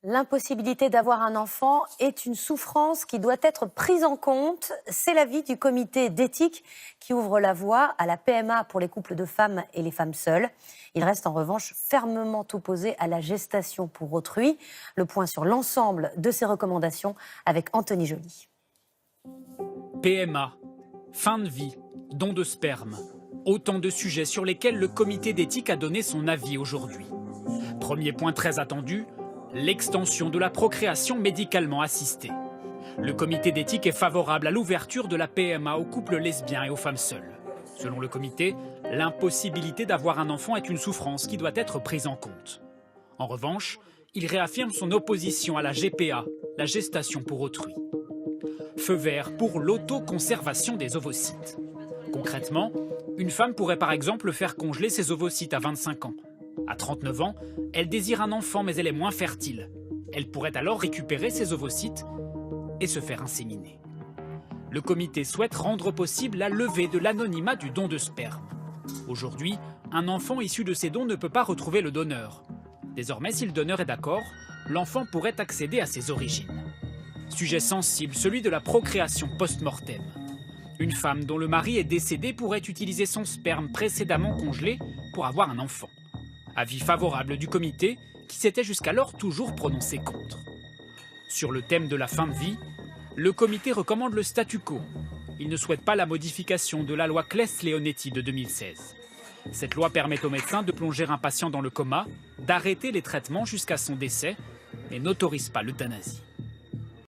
L'impossibilité d'avoir un enfant est une souffrance qui doit être prise en compte. C'est l'avis du comité d'éthique qui ouvre la voie à la PMA pour les couples de femmes et les femmes seules. Il reste en revanche fermement opposé à la gestation pour autrui. Le point sur l'ensemble de ces recommandations avec Anthony Joly. PMA, fin de vie, don de sperme. Autant de sujets sur lesquels le comité d'éthique a donné son avis aujourd'hui. Premier point très attendu, l'extension de la procréation médicalement assistée. Le comité d'éthique est favorable à l'ouverture de la PMA aux couples lesbiens et aux femmes seules. Selon le comité, l'impossibilité d'avoir un enfant est une souffrance qui doit être prise en compte. En revanche, il réaffirme son opposition à la GPA, la gestation pour autrui. Feu vert pour l'autoconservation des ovocytes. Concrètement, une femme pourrait par exemple faire congeler ses ovocytes à 25 ans. À 39 ans, elle désire un enfant mais elle est moins fertile. Elle pourrait alors récupérer ses ovocytes et se faire inséminer. Le comité souhaite rendre possible la levée de l'anonymat du don de sperme. Aujourd'hui, un enfant issu de ces dons ne peut pas retrouver le donneur. Désormais, si le donneur est d'accord, l'enfant pourrait accéder à ses origines. Sujet sensible, celui de la procréation post-mortem. Une femme dont le mari est décédé pourrait utiliser son sperme précédemment congelé pour avoir un enfant. Avis favorable du comité, qui s'était jusqu'alors toujours prononcé contre. Sur le thème de la fin de vie, le comité recommande le statu quo. Il ne souhaite pas la modification de la loi Claes-Leonetti de 2016. Cette loi permet aux médecins de plonger un patient dans le coma, d'arrêter les traitements jusqu'à son décès, mais n'autorise pas l'euthanasie.